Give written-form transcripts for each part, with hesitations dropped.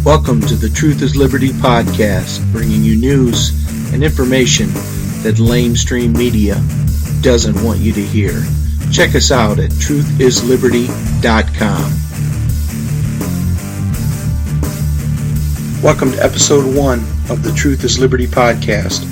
Welcome to the Truth is Liberty podcast, bringing you news and information that lamestream media doesn't want you to hear. Check us out at truthisliberty.com. Welcome to episode 1 of the Truth is Liberty podcast.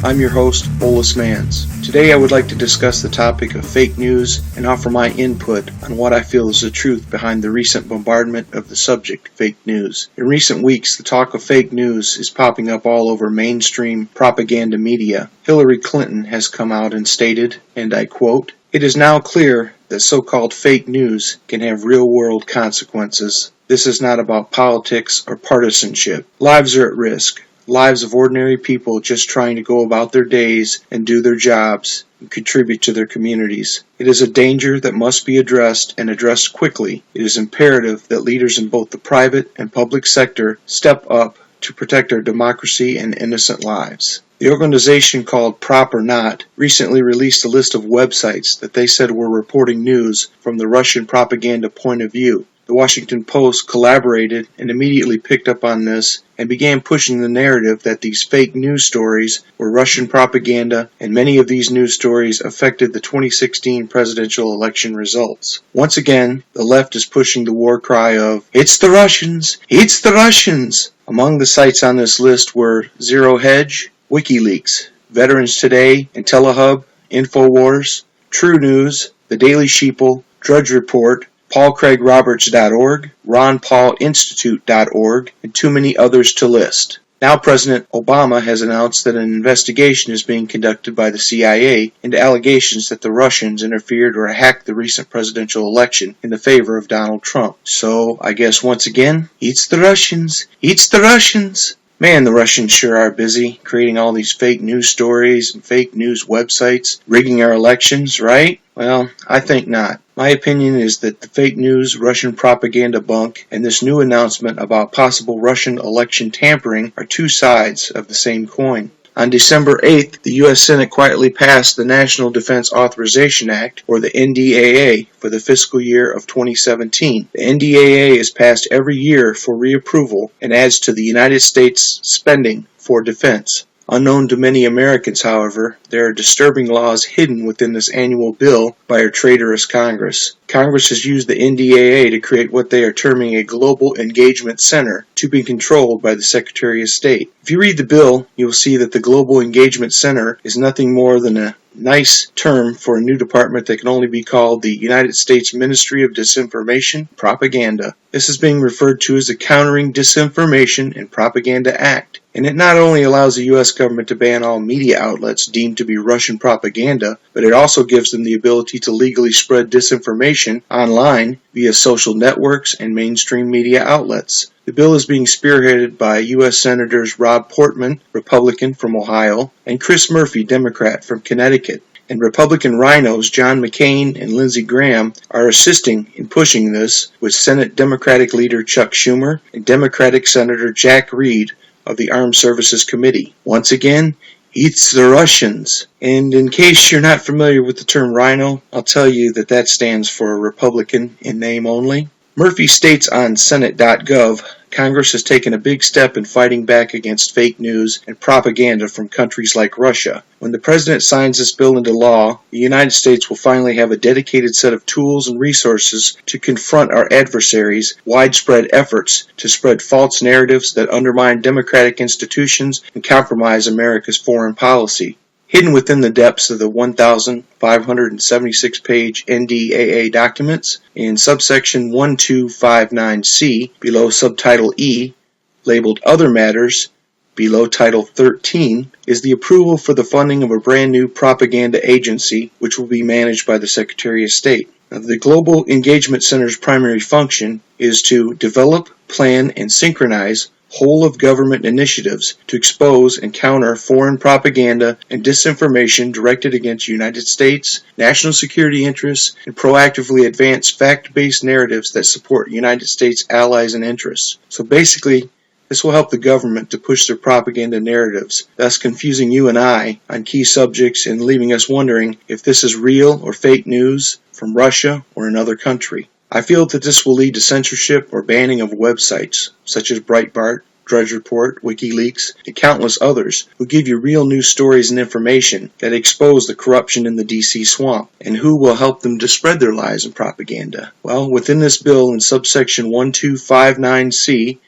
I'm your host, Olus Mans. Today I would like to discuss the topic of fake news and offer my input on what I feel is the truth behind the recent bombardment of the subject, fake news. In recent weeks, the talk of fake news is popping up all over mainstream propaganda media. Hillary Clinton has come out and stated, and I quote, "It is now clear that so-called fake news can have real-world consequences. This is not about politics or partisanship. Lives are at risk. Lives of ordinary people just trying to go about their days and do their jobs and contribute to their communities. It is a danger that must be addressed and addressed quickly. It is imperative that leaders in both the private and public sector step up to protect our democracy and innocent lives." The organization called Prop or Not recently released a list of websites that they said were reporting news from the Russian propaganda point of view. The Washington Post collaborated and immediately picked up on this and began pushing the narrative that these fake news stories were Russian propaganda, and many of these news stories affected the 2016 presidential election results. Once again, the left is pushing the war cry of, "It's the Russians! It's the Russians!" Among the sites on this list were Zero Hedge, WikiLeaks, Veterans Today, IntelliHub, InfoWars, True News, The Daily Sheeple, Drudge Report, PaulCraigRoberts.org, RonPaulInstitute.org, and too many others to list. Now President Obama has announced that an investigation is being conducted by the CIA into allegations that the Russians interfered or hacked the recent presidential election in the favor of Donald Trump. So, I guess once again, it's the Russians! It's the Russians! Man, the Russians sure are busy creating all these fake news stories and fake news websites, rigging our elections, right? Well, I think not. My opinion is that the fake news, Russian propaganda bunk, and this new announcement about possible Russian election tampering are two sides of the same coin. On December 8th, the U.S. Senate quietly passed the National Defense Authorization Act, or the NDAA, for the fiscal year of 2017. The NDAA is passed every year for reapproval and adds to the United States spending for defense. Unknown to many Americans, however, there are disturbing laws hidden within this annual bill by our traitorous Congress. Congress has used the NDAA to create what they are terming a Global Engagement Center to be controlled by the Secretary of State. If you read the bill, you will see that the Global Engagement Center is nothing more than a nice term for a new department that can only be called the United States Ministry of Disinformation Propaganda. This is being referred to as the Countering Disinformation and Propaganda Act, and it not only allows the U.S. government to ban all media outlets deemed to be Russian propaganda, but it also gives them the ability to legally spread disinformation online via social networks and mainstream media outlets. The bill is being spearheaded by U.S. Senators Rob Portman, Republican from Ohio, and Chris Murphy, Democrat from Connecticut. And Republican rhinos John McCain and Lindsey Graham are assisting in pushing this, with Senate Democratic leader Chuck Schumer and Democratic Senator Jack Reed of the Armed Services Committee. Once again, it's the Russians. And in case you're not familiar with the term rhino, I'll tell you that that stands for a Republican in name only. Murphy states on Senate.gov, Congress has taken a big step in fighting back against fake news and propaganda from countries like Russia. When the President signs this bill into law, the United States will finally have a dedicated set of tools and resources to confront our adversaries' widespread efforts to spread false narratives that undermine democratic institutions and compromise America's foreign policy. Hidden within the depths of the 1,576-page NDAA documents, in subsection 1259C, below subtitle E, labeled Other Matters, below Title 13, is the approval for the funding of a brand new propaganda agency, which will be managed by the Secretary of State. Now, the Global Engagement Center's primary function is to develop, plan, and synchronize whole-of-government initiatives to expose and counter foreign propaganda and disinformation directed against United States, national security interests, and proactively advance fact-based narratives that support United States allies and interests. So basically, this will help the government to push their propaganda narratives, thus confusing you and I on key subjects and leaving us wondering if this is real or fake news from Russia or another country. I feel that this will lead to censorship or banning of websites, such as Breitbart, Drudge Report, WikiLeaks, and countless others who give you real news stories and information that expose the corruption in the DC swamp, and who will help them to spread their lies and propaganda. Well, within this bill in subsection 1259C,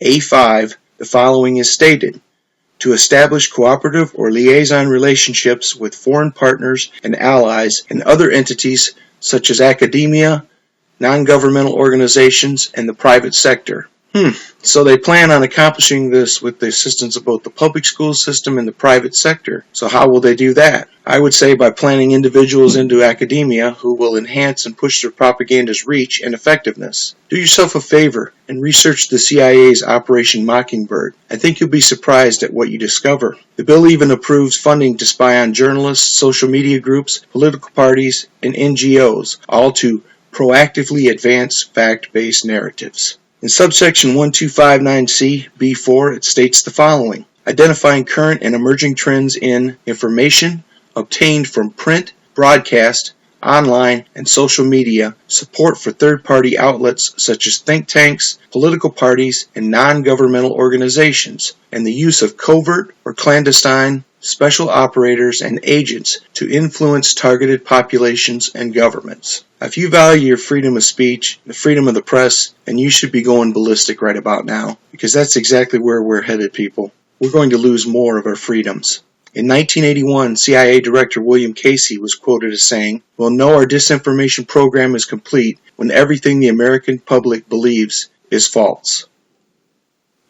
A5, the following is stated: to establish cooperative or liaison relationships with foreign partners and allies and other entities such as academia, non-governmental organizations, and the private sector. So they plan on accomplishing this with the assistance of both the public school system and the private sector. So how will they do that? I would say by planting individuals into academia who will enhance and push their propaganda's reach and effectiveness. Do yourself a favor and research the CIA's Operation Mockingbird. I think you'll be surprised at what you discover. The bill even approves funding to spy on journalists, social media groups, political parties, and NGOs, all to proactively advance fact-based narratives. In subsection 1259C, B4, it states the following: identifying current and emerging trends in information obtained from print, broadcast, online, and social media, support for third-party outlets such as think tanks, political parties, and non-governmental organizations, and the use of covert or clandestine special operators and agents to influence targeted populations and governments. If you value your freedom of speech, the freedom of the press, then you should be going ballistic right about now, because that's exactly where we're headed, people. We're going to lose more of our freedoms. In 1981, CIA Director William Casey was quoted as saying, "We'll know our disinformation program is complete when everything the American public believes is false."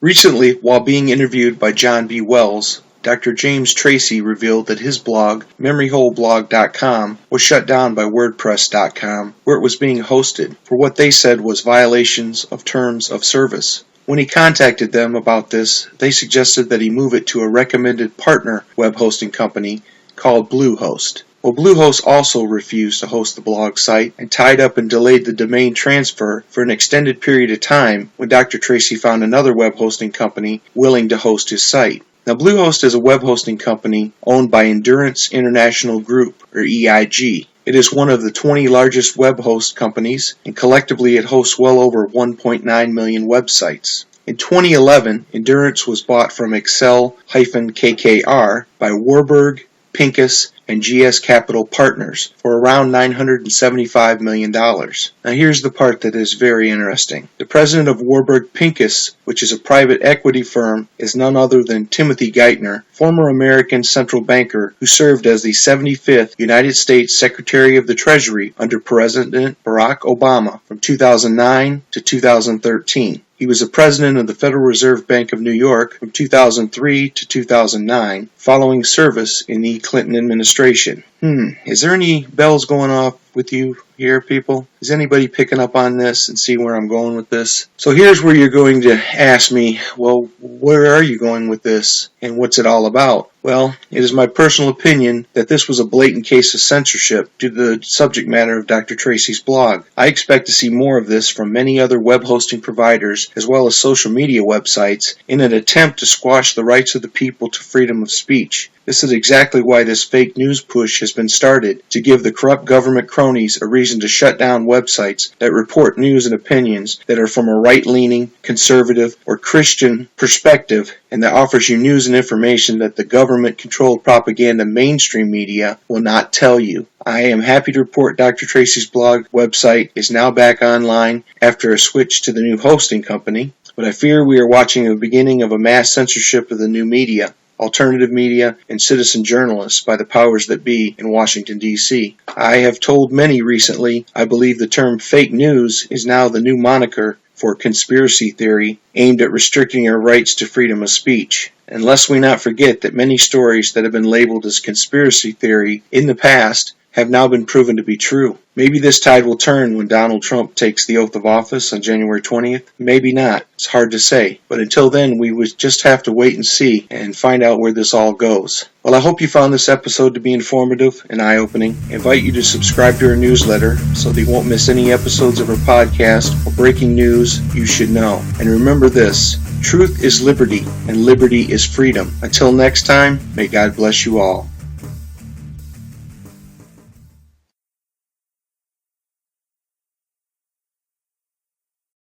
Recently, while being interviewed by John B. Wells, Dr. James Tracy revealed that his blog, memoryholeblog.com, was shut down by WordPress.com, where it was being hosted for what they said was violations of terms of service. When he contacted them about this, they suggested that he move it to a recommended partner web hosting company called Bluehost. Well, Bluehost also refused to host the blog site and tied up and delayed the domain transfer for an extended period of time when Dr. Tracy found another web hosting company willing to host his site. Now, Bluehost is a web hosting company owned by Endurance International Group, or EIG. It is one of the 20 largest web host companies, and collectively it hosts well over 1.9 million websites. In 2011, Endurance was bought from Excel-KKR by Warburg, Pincus, and GS Capital Partners for around $975 million. Now here's the part that is very interesting. The president of Warburg Pincus, which is a private equity firm, is none other than Timothy Geithner, former American central banker who served as the 75th United States Secretary of the Treasury under President Barack Obama from 2009 to 2013. He was the president of the Federal Reserve Bank of New York from 2003 to 2009, following service in the Clinton administration. Is there any bells going off with you here, people? Is anybody picking up on this and see where I'm going with this? So here's where you're going to ask me, well, where are you going with this and what's it all about? Well, it is my personal opinion that this was a blatant case of censorship due to the subject matter of Dr. Tracy's blog. I expect to see more of this from many other web hosting providers as well as social media websites in an attempt to squash the rights of the people to freedom of speech. This is exactly why this fake news push has been started, to give the corrupt government cronies a reason to shut down websites that report news and opinions that are from a right-leaning, conservative, or Christian perspective, and that offers you news and information that the government-controlled propaganda mainstream media will not tell you. I am happy to report Dr. Tracy's blog website is now back online after a switch to the new hosting company, but I fear we are watching the beginning of a mass censorship of the new media, alternative media, and citizen journalists by the powers that be in Washington, D.C. I have told many recently I believe the term fake news is now the new moniker for conspiracy theory aimed at restricting our rights to freedom of speech. And lest we not forget that many stories that have been labeled as conspiracy theory in the past have now been proven to be true. Maybe this tide will turn when Donald Trump takes the oath of office on January 20th. Maybe not. It's hard to say. But until then, we would just have to wait and see and find out where this all goes. Well, I hope you found this episode to be informative and eye-opening. I invite you to subscribe to our newsletter so that you won't miss any episodes of our podcast or breaking news you should know. And remember this, truth is liberty, and liberty is freedom. Until next time, may God bless you all.